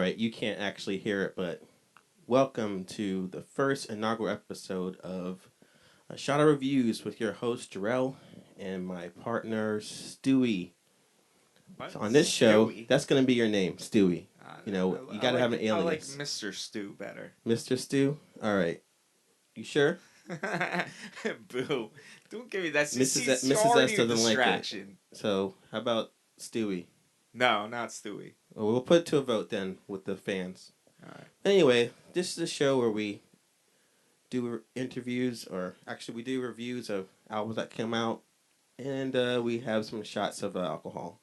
right, you can't actually hear it, but welcome to the first inaugural episode of Shot of Reviews with your host Jarrell and my partner Stewie. What? So on this show, Stewie? that's gonna be your name, Stewie. You know, you gotta have an I like alias. Mr. Stew better. Mr. Stew? Alright. You sure? Boo. Don't give me that. Mrs. S Already a doesn't like it. distraction. So how about Stewie? No, not Stewie. Well, we'll put it to a vote then with the fans. Alright. Anyway, this is a show where we do interviews, or actually we do reviews of albums that come out, and we have some shots of alcohol,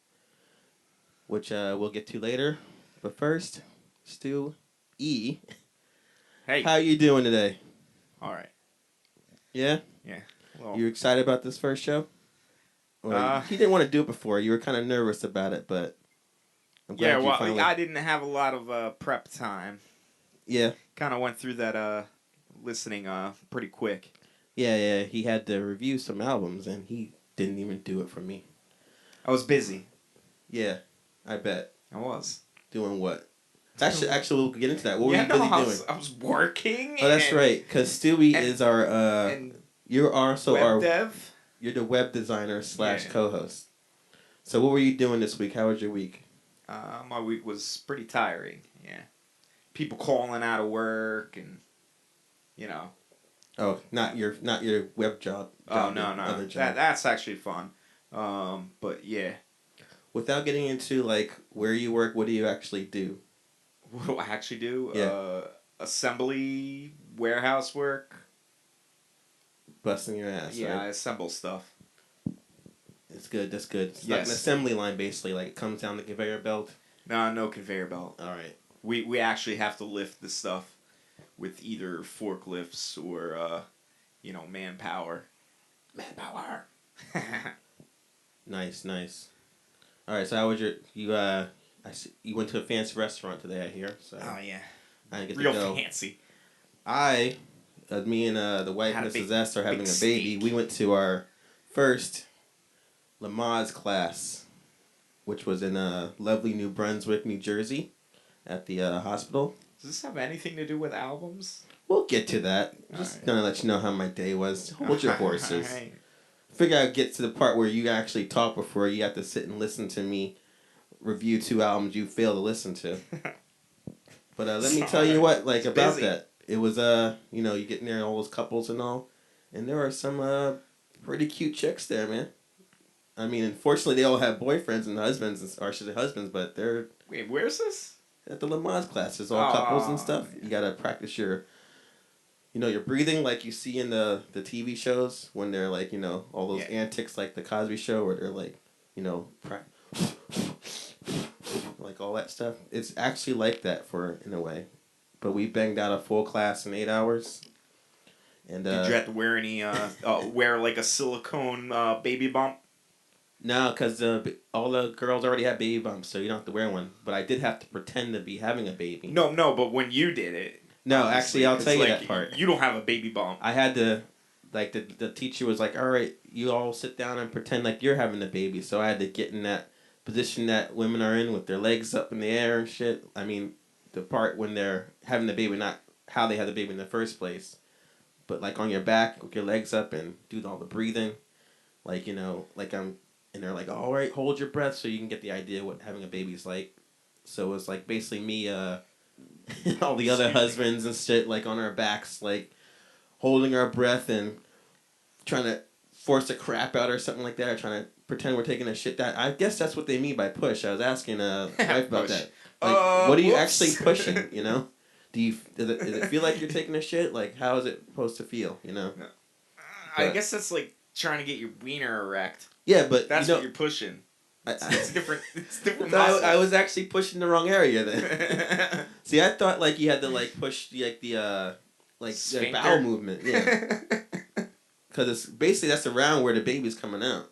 which we'll get to later. But first, Stu E, Hey. how you doing today? Alright. Yeah? Yeah. Well, You excited about this first show? Or you didn't want to do it before. You were kind of nervous about it, but I'm glad you finally... I didn't have a lot of prep time. Yeah. Kind of went through that listening pretty quick. Yeah. He had to review some albums, and he didn't even do it for me. I was busy. Yeah, I bet. I was. Doing what? Actually, we'll get into that. What were you busy doing? I was working. Oh, that's right. Because Stewie is our. You're also web dev. You're the web designer / co-host. So what were you doing this week? How was your week? My week was pretty tiring. Yeah, people calling out of work and, you know. Oh, not your web job. Oh no, other job. that's actually fun. But yeah. Without getting into like where you work, what do you actually do? What do I actually do? Yeah. Assembly, warehouse work. Busting your ass. Yeah, right? I assemble stuff. It's good. That's good. It's like an assembly line, basically. Like it comes down the conveyor belt. No conveyor belt. All right. We actually have to lift the stuff with either forklifts or manpower. Manpower. Nice. All right. So how was you went to a fancy restaurant today, I hear. So oh yeah. I didn't get Real to go. fancy. Me and the wife, Mrs. S, are having a baby. Steak. We went to our first Lamaze class, which was in lovely New Brunswick, New Jersey, at the hospital. Does this have anything to do with albums? We'll get to that. Just gonna let you know how my day was. Hold your horses. Figure I'd get to the part where you actually talk before you have to sit and listen to me review 2 albums you fail to listen to. But let me tell you what, like, about that. It was, you get near all those couples and all, and there are some pretty cute chicks there, man. I mean, unfortunately, they all have boyfriends and husbands, or should say husbands, but they're... Wait, where's this? At the Lamaze classes, all couples and stuff. Yeah. You gotta practice your breathing like you see in the TV shows when they're like, all those antics like the Cosby Show where they're like, like all that stuff. It's actually like that in a way. But we banged out a full class in 8 hours. And did you have to wear any wear like a silicone baby bump? No, because all the girls already have baby bumps, so you don't have to wear one. But I did have to pretend to be having a baby. No, but when you did it. No, actually, I'll tell you that part. You don't have a baby bump. I had to, like, the teacher was like, all right, you all sit down and pretend like you're having a baby. So I had to get in that position that women are in with their legs up in the air and shit. I mean, the part when they're having the baby, not how they had the baby in the first place. But, like, on your back with your legs up and do all the breathing. Like, and they're like, all right, hold your breath so you can get the idea what having a baby's like. So it was, like, basically me, all the other husbands and shit, like, on our backs, like, holding our breath and trying to force a crap out or something like that, or trying to pretend we're taking a shit. I guess that's what they mean by push. I was asking wife about that. Like, what are you actually pushing, Does it feel like you're taking a shit? Like, how is it supposed to feel, I guess that's like trying to get your wiener erect. Yeah, but that's what you're pushing. It's different. It's different. I was actually pushing the wrong area then. See, I thought like you had to like push the bowel movement, yeah. Because it's basically that's around where the baby's coming out,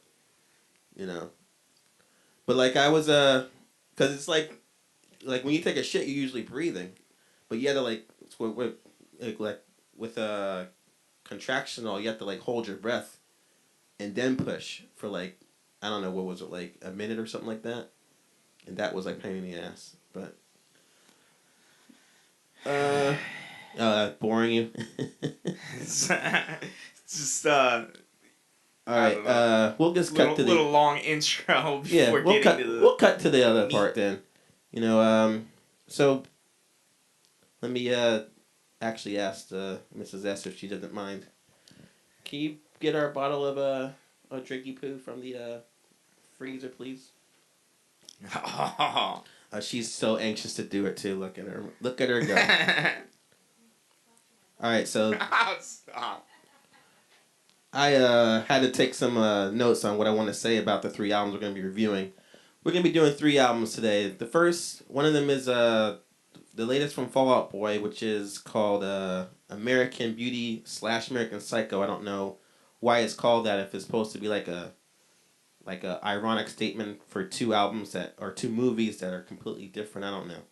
But like I was because it's like when you take a shit, you're usually breathing, but you had to like with a contraction, you have to like hold your breath, and then push for like. I don't know, what was it, like a minute or something like that? And that was like pain in the ass. But Boring you. It's just All I right. don't know. We'll just cut to the Little long intro yeah. before getting to We'll the cut to the other meat. part then. You know. So let me actually ask Mrs. S if she doesn't mind. Can you get our bottle of a drinky poo from the freezer, please? She's so anxious to do it too. Look at her. Look at her go. All right, so Stop. I had to take some notes on what I want to say about the 3 albums we're going to be reviewing. We're going to be doing 3 albums today. The first, one of them is the latest from Fall Out Boy, which is called American Beauty / American Psycho. I don't know why it's called that. If it's supposed to be like a ironic statement for 2 albums that or 2 movies that are completely different. I don't know.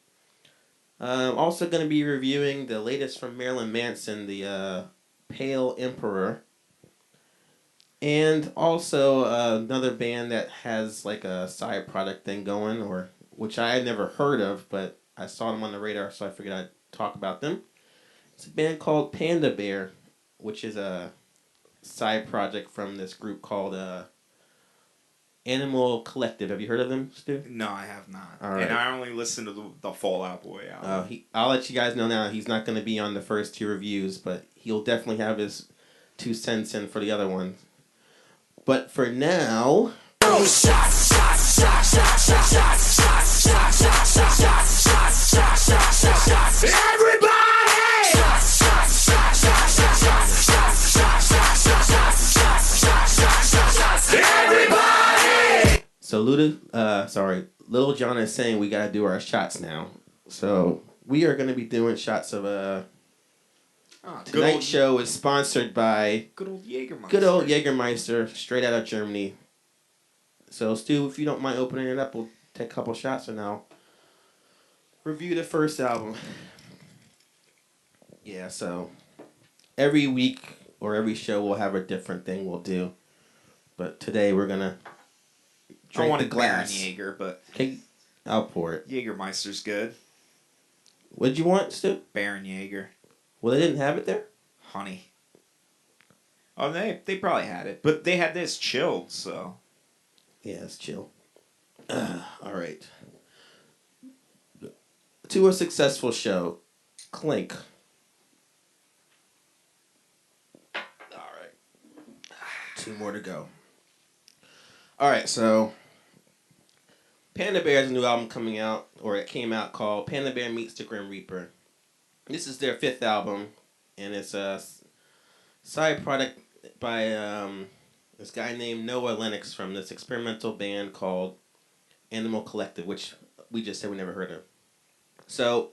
Also going to be reviewing the latest from Marilyn Manson, the Pale Emperor. And also another band that has like a side product thing going, or which I had never heard of, but I saw them on the radar, so I figured I'd talk about them. It's a band called Panda Bear, which is a side project from this group called Animal Collective. Have you heard of them, Stu? No, I have not. All right. And I only listened to the Fall Out Boy album. I'll let you guys know now. He's not going to be on the first 2 reviews, but he'll definitely have his 2 cents in for the other one. But for now, so Little John is saying we gotta do our shots now. So we are gonna be doing shots of tonight's show is sponsored by good old Jägermeister. Good old Jägermeister, straight out of Germany. So Stu, if you don't mind opening it up, we'll take a couple shots and I'll review the first album. Yeah, so every week or every show we'll have a different thing we'll do. But today we're gonna drink the glass. Baron Jaeger, but Okay, I'll pour it. Jägermeister's good. What'd you want, Stu? Baron Jaeger. Well, they didn't have it there? Honey. Oh, they probably had it, but they had this chilled, so. Yeah, it's chill. All right. To a successful show, clink. All right. 2 more to go. All right, so Panda Bear has a new album coming out, or it came out, called Panda Bear Meets the Grim Reaper. This is their 5th album, and it's a side product by this guy named Noah Lennox from this experimental band called Animal Collective, which we just said we never heard of. So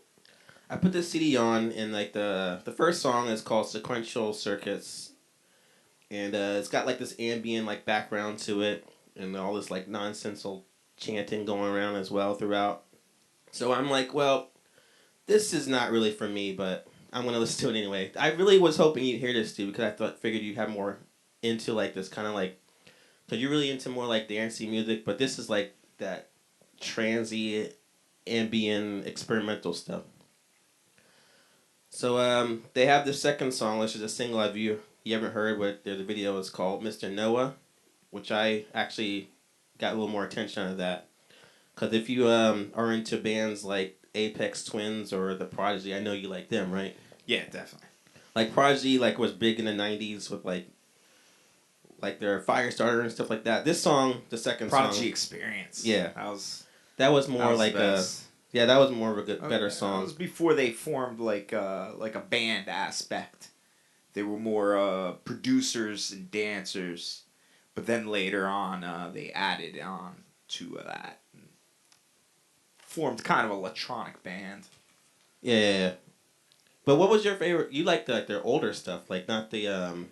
I put this CD on, and like the first song is called Sequential Circuits, and it's got like this ambient like background to it, and all this like nonsensical chanting going around as well throughout. So I'm like, well, this is not really for me, but I'm gonna listen to it anyway. I really was hoping you'd hear this too, because figured you'd have more into like this kind of like, cause you're really into more like dancey music, but this is like that transy, ambient, experimental stuff. So they have the second song, which is a single you haven't heard, what the video is called, Mr. Noah, which I actually got a little more attention out of that. Because if you are into bands like Apex Twins or The Prodigy, I know you like them, right? Yeah, definitely. Like Prodigy was big in the 90s with like their Firestarter and stuff like that. This song, the second Prodigy song, Experience. Yeah. That was more was like that was more of a better song. It was before they formed like a band aspect. They were more producers and dancers, but then later on they added on to that and formed kind of electronic band. Yeah. But what was your favorite? You liked their older stuff, like not the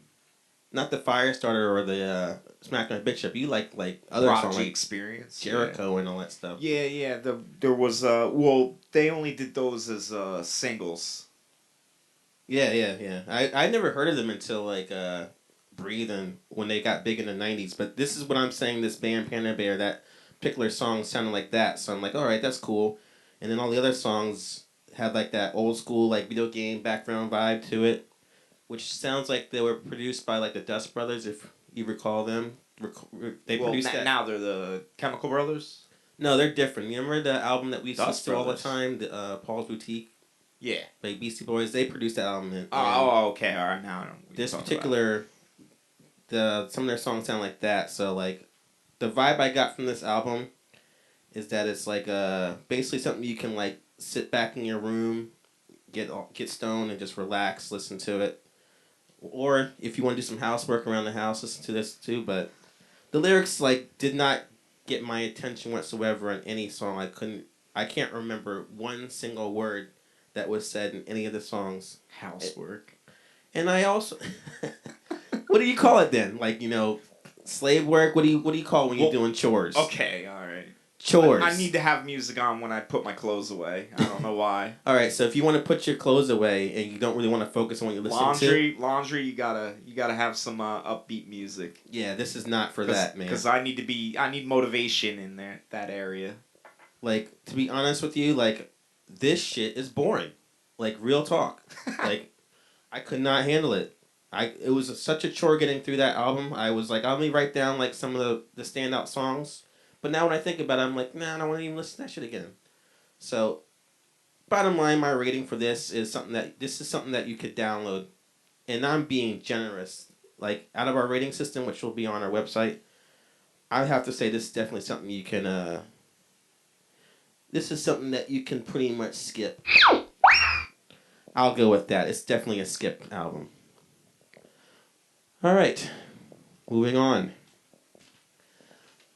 Firestarter or the Smack My Bitch Up. You like other Prodigy songs like Experience, Jericho and all that stuff. Yeah. There was they only did those as singles. Yeah. I never heard of them until like Breathe and when they got big in the 90s. But this is what I'm saying. This band Panda Bear, that particular song sounded like that. So I'm like, all right, that's cool. And then all the other songs had like that old school like video game background vibe to it, which sounds like they were produced by like the Dust Brothers, if you recall them. They Well, produced that. now they're the Chemical Brothers. No, they're different. You remember the album that we used to Dust listen to all the Brothers. time, the Paul's Boutique, Yeah. like Beastie Boys. They produced that album. Oh, okay. All right, now I know what you're This talking particular, some of their songs sound like that. So like, the vibe I got from this album is that it's like basically something you can like sit back in your room, get stoned and just relax, listen to it. Or if you want to do some housework around the house, listen to this too. But the lyrics like did not get my attention whatsoever in any song. I can't remember one single word that was said in any of the songs. about. Housework. And I also, what do you call it then? Like, slave work. What do you call it when you're doing chores? Okay, all right. Chores. I need to have music on when I put my clothes away. I don't know why. All right, so if you want to put your clothes away and you don't really want to focus on what you're listening to, Laundry. You gotta have some upbeat music. yeah, this is not for that, man. Because I need motivation in that area. Like, to be honest with you, like, this shit is boring. Like, real talk. Like, I could not handle it. It was such a chore getting through that album. I was like, I'll write down like some of the standout songs. But now when I think about it, I'm like, nah, I don't want to even listen to that shit again. So, bottom line, my rating for this is something that you could download. And I'm being generous. Like, out of our rating system, which will be on our website, I have to say this is definitely something you can, this is something that you can pretty much skip. I'll go with that. It's definitely a skip album. Alright. Moving on.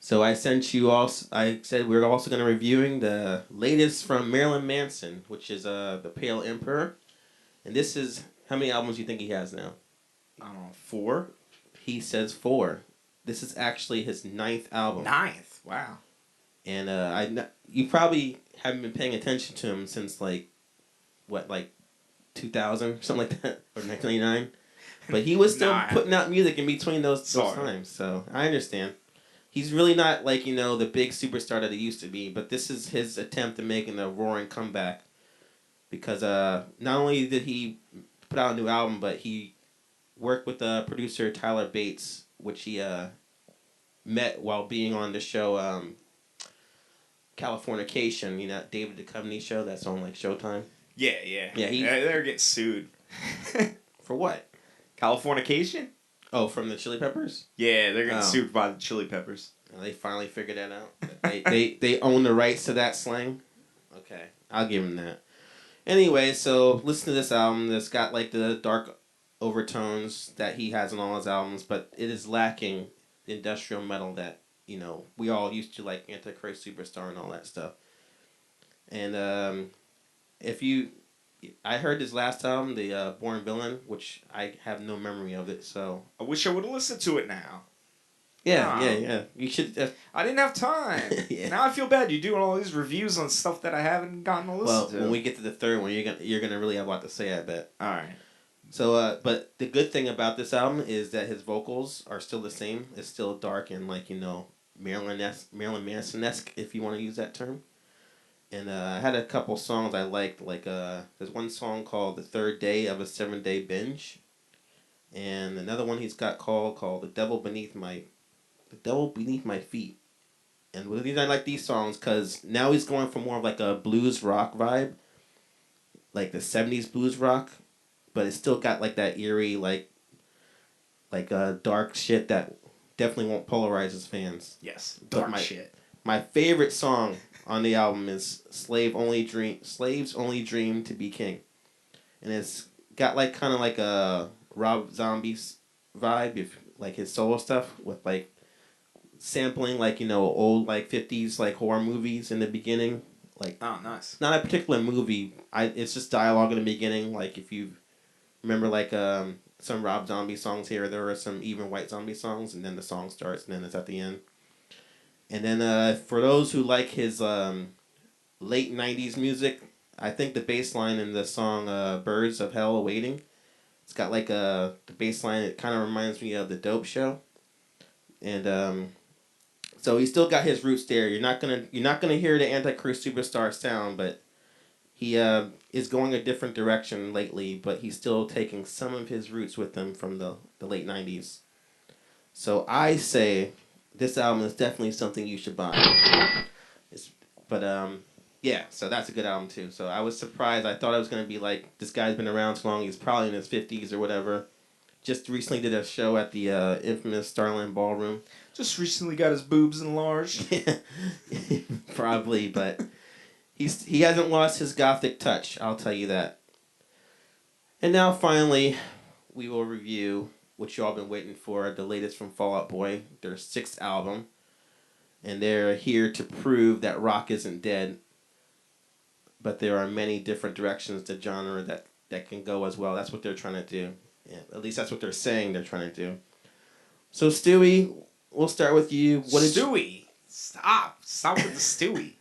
So I sent you also. I said we are also going to reviewing the latest from Marilyn Manson, which is The Pale Emperor, and this is how many albums do you think he has now? I don't know, 4. He says 4. This is actually his 9th album. 9th, wow. And you probably haven't been paying attention to him since like 2000 something like that, or 1999. But he was still putting out music in between those times, so I understand. He's really not like, the big superstar that he used to be, but this is his attempt at making a roaring comeback. Because not only did he put out a new album, but he worked with producer Tyler Bates, which he met while being on the show Californication, David Duchovny show that's on like Showtime. Yeah. They're getting sued. For what? Californication? Oh, from the Chili Peppers? Yeah, they're getting sued by the Chili Peppers. They finally figured that out. They own the rights to that slang. Okay, I'll give them that. Anyway, so listen to this album. That's got like the dark overtones that he has on all his albums, but it is lacking the industrial metal that we all used to, like Antichrist Superstar and all that stuff. And I heard his last album, the Born Villain, which I have no memory of it. So I wish I would have listened to it now. Yeah. You should. I didn't have time. Yeah. Now I feel bad. You're doing all these reviews on stuff that I haven't gotten to listen to. Well, when we get to the third one, you're gonna really have a lot to say, I bet. All right. So, but the good thing about this album is that his vocals are still the same. It's still dark and like Marilyn Manson-esque, if you want to use that term. And I had a couple songs I liked. Like there's one song called "The Third Day of a 7-Day Binge," and another one he's got called "The Devil Beneath My Feet." And the reason I like these songs because now he's going for more of like a blues rock vibe, like the 70s blues rock, but it's still got like that eerie like dark shit that definitely won't polarize his fans. Yes, dark shit. My favorite song on the album is Slaves Only Dream to Be King. And it's got like kind of like a Rob Zombie's vibe, if like his solo stuff with like sampling like old like 50s like horror movies in the beginning. Like, oh, nice. Not a particular movie. It's just dialogue in the beginning. Like if you remember like some Rob Zombie songs here, there are some even White Zombie songs, and then the song starts and then it's at the end. And then for those who like his late 90s music, I think the bass line in the song Birds of Hell Awaiting, it's got like the bass line, it kind of reminds me of The Dope Show. And so he's still got his roots there. You're not gonna hear the Antichrist Superstar sound, but He is going a different direction lately, but he's still taking some of his roots with him from the late 90s. So I say this album is definitely something you should buy. Yeah, so that's a good album too. So I was surprised. I thought it was going to be like, this guy's been around so long, he's probably in his 50s or whatever. Just recently did a show at the infamous Starland Ballroom. Just recently got his boobs enlarged. Probably, but he hasn't lost his gothic touch, I'll tell you that. And now finally, we will review what you all been waiting for, the latest from Fall Out Boy, their 6th album. And they're here to prove that rock isn't dead, but there are many different directions to genre that can go as well. That's what they're trying to do. Yeah, at least that's what they're saying they're trying to do. So Stewie, we'll start with you. What is Stewie? Stop with the Stewie.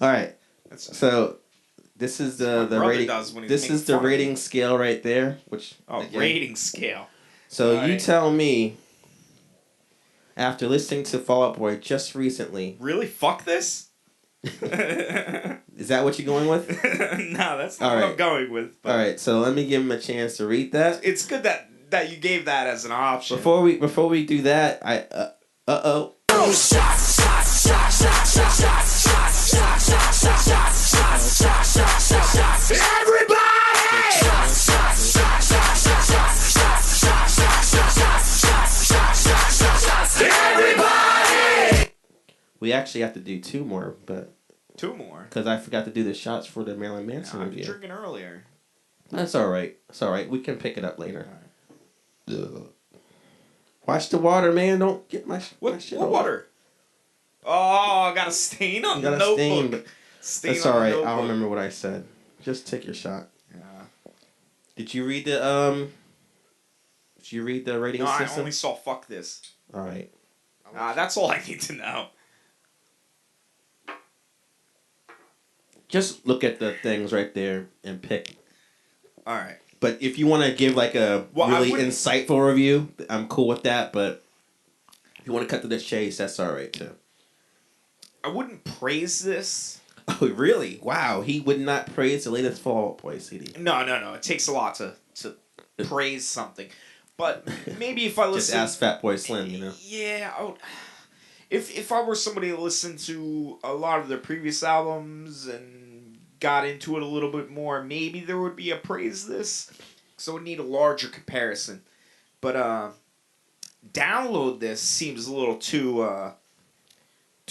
All right. So this is the rating. This is the rating scale right there. Again, rating scale. So you tell me. After listening to Fall Out Boy just recently. Really? Fuck this? Is that what you're going with? No, that's not what I'm going with. But all right, so let me give him a chance to read that. It's good that you gave that as an option. Before we do that, we actually have to do 2 more, but 2 more because I forgot to do the shots for the Marilyn Manson review. I was drinking earlier. That's all right. It's all right. We can pick it up later. Right. Watch the water, man. Don't get my shit. What water? Oh, I got a stain on the notebook. That's all right. I'll remember what I said. Just take your shot. Yeah. Did you read the rating system? No, I only saw fuck this. All right. That's all I need to know. Just look at the things right there and pick. All right. But if you want to give like a really insightful review, I'm cool with that. But if you want to cut to the chase, that's all right too. I wouldn't praise this. Oh, really? Wow. He would not praise the latest Fall Out Boy CD. No. It takes a lot to praise something. But maybe if I listen... Just ask Fat Boy Slim, you know? Yeah. If I were somebody to listen to a lot of their previous albums and got into it a little bit more, maybe there would be a praise this. So I would need a larger comparison. But download this seems a little too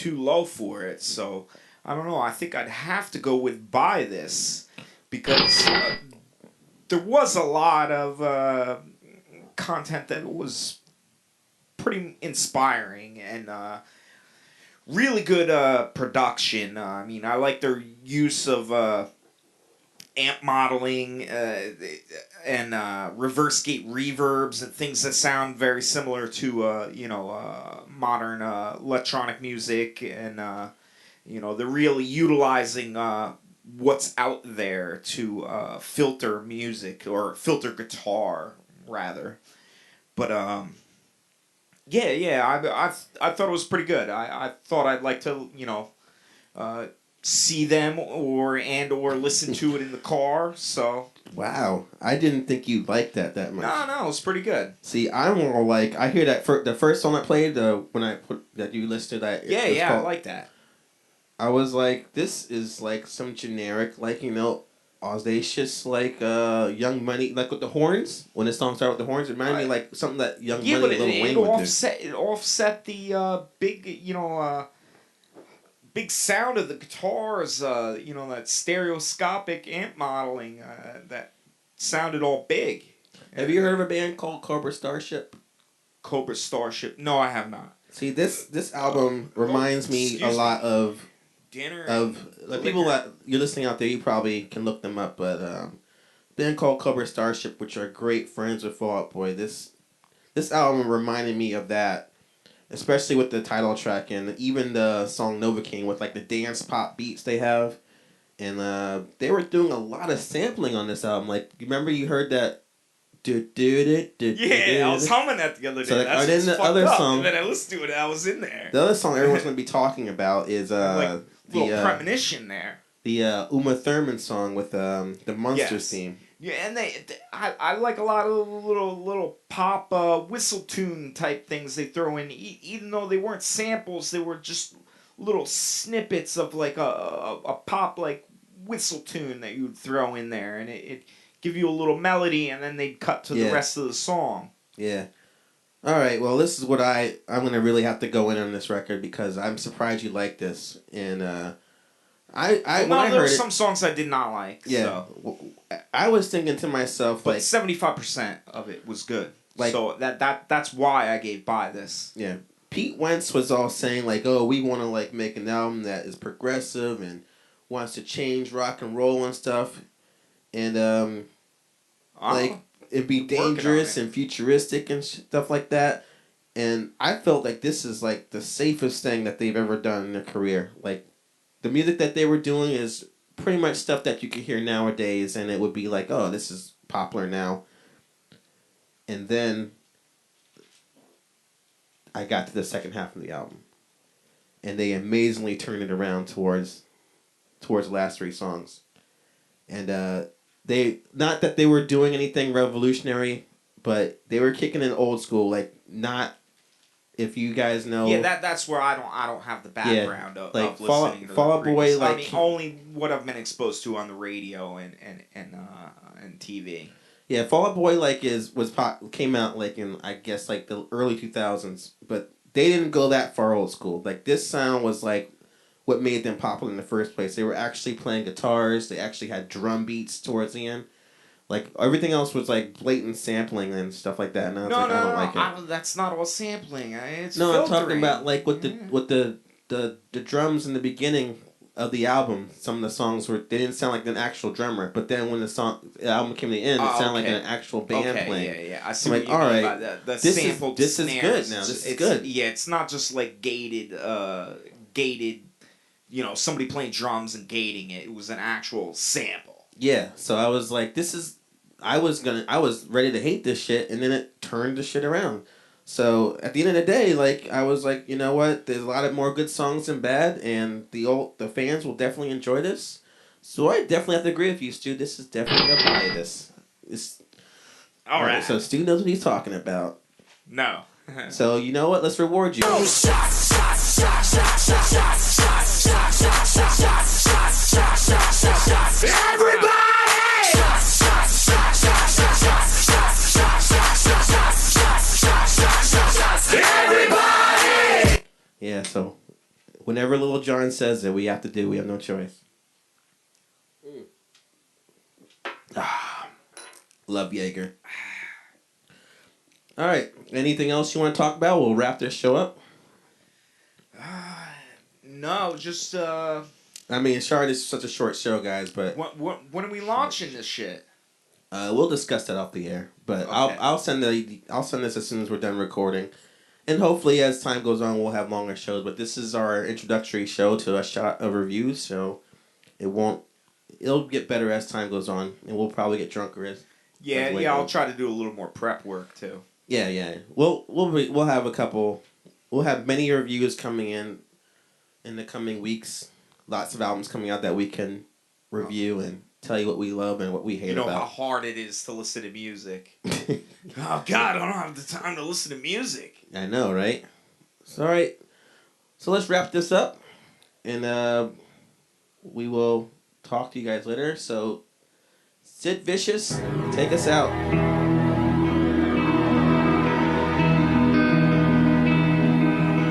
low for it. So I don't know. I think I'd have to go with buy this because there was a lot of content that was pretty inspiring and really good production. I mean, I like their use of amp modeling and reverse gate reverbs and things that sound very similar to modern electronic music, and they're really utilizing what's out there to filter music or filter guitar rather. But I thought it was pretty good. I thought I'd like to see them or listen to it in the car. So wow, I didn't think you'd like that much. No, it was pretty good. See, I'm more like I hear that the first song I played when I put that you listed that. I like that. I was like, this is like some generic audacious Young Money, like with the horns. When the song started with the horns, it reminded me like something that Young Money, but Lil Wayne would do. It offset the big sound of the guitars. That stereoscopic amp modeling that sounded all big. Have you heard of a band called Cobra Starship? Cobra Starship? No, I have not. See, this album reminds me a lot of people that you're listening out there. You probably can look them up, but band called Cobra Starship, which are great friends with Fall Out Boy. This album reminded me of that, especially with the title track and even the song Novocaine with like the dance pop beats they have, and they were doing a lot of sampling on this album. Like, remember you heard that. Yeah, I was humming that the other day. So then the other song, and then I listened to it. I was in there. The other song everyone's going to be talking about is little premonition there. Uma Thurman song with the Monsters Yes. theme. Yeah, and I like a lot of little pop whistle tune type things they throw in, even though they weren't samples, they were just little snippets of like a pop like whistle tune that you'd throw in there, and it give you a little melody, and then they'd cut to the rest of the song. Yeah. All right. Well, this is what I'm gonna really have to go in on this record because I'm surprised you like this, and when I heard some songs I did not like. Yeah. So. I was thinking to myself, but like 75% of it was good. Like, so that's why I gave Buy this. Yeah. Pete Wentz was all saying like, "Oh, we want to like make an album that is progressive and wants to change rock and roll and stuff." And like it'd be dangerous and futuristic and stuff like that. And I felt like this is like the safest thing that they've ever done in their career. Like the music that they were doing is pretty much stuff that you could hear nowadays, and it would be like, oh, this is popular now. And then I got to the second half of the album, and they amazingly turned it around towards the last three songs. And they, not that they were doing anything revolutionary, but they were kicking in old school, like not. If you guys know, that's where I don't have the background of listening to Fall Out Boy. Like, I mean, only what I've been exposed to on the radio and TV. Yeah, Fall Out Boy came out like in I guess like the early 2000s, but they didn't go that far old school. Like this sound was like what made them popular in the first place. They were actually playing guitars. They actually had drum beats towards the end. Like everything else was like blatant sampling and stuff like that. And I was I don't like it. That's not all sampling. It's no, filtering. I'm talking about like with the drums in the beginning of the album. Some of the songs they didn't sound like an actual drummer, but then when the album came to the end, it sounded like an actual band playing. Yeah. I see I'm what you mean by the this sampled is good now. This is good. Yeah, it's not just like gated. Somebody playing drums and gating it. It was an actual sample. Yeah, so I was like, I was ready to hate this shit, and then it turned the shit around. So at the end of the day, like I was like, you know what? There's a lot of more good songs than bad, and the fans will definitely enjoy this. So I definitely have to agree with you, Stu. This is definitely a buy. This. All right. So Stu knows what he's talking about. No. So you know what? Let's reward you. Everybody! Everybody! Yeah, so whenever Little John says it, we have to do. We have no choice. Love Jaeger. All right. Anything else you want to talk about? We'll wrap this show up. No, just I mean, sorry, this is such a short show, guys, but when are we launching this shit? We'll discuss that off the air. But okay. I'll send this as soon as we're done recording, and hopefully, as time goes on, we'll have longer shows. But this is our introductory show to a shot of reviews, so it'll get better as time goes on, and we'll probably get drunker as. Yeah. I'll try to do a little more prep work too. Yeah. We'll have a couple. We'll have many reviews coming in the coming weeks. Lots of albums coming out that we can review and tell you what we love and what we hate about. How hard it is to listen to music. Oh, God, I don't have the time to listen to music. I know, right? So, all right. So, let's wrap this up. And we will talk to you guys later. So, Sid Vicious, take us out.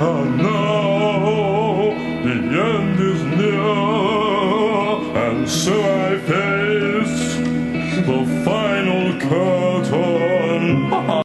Oh, no.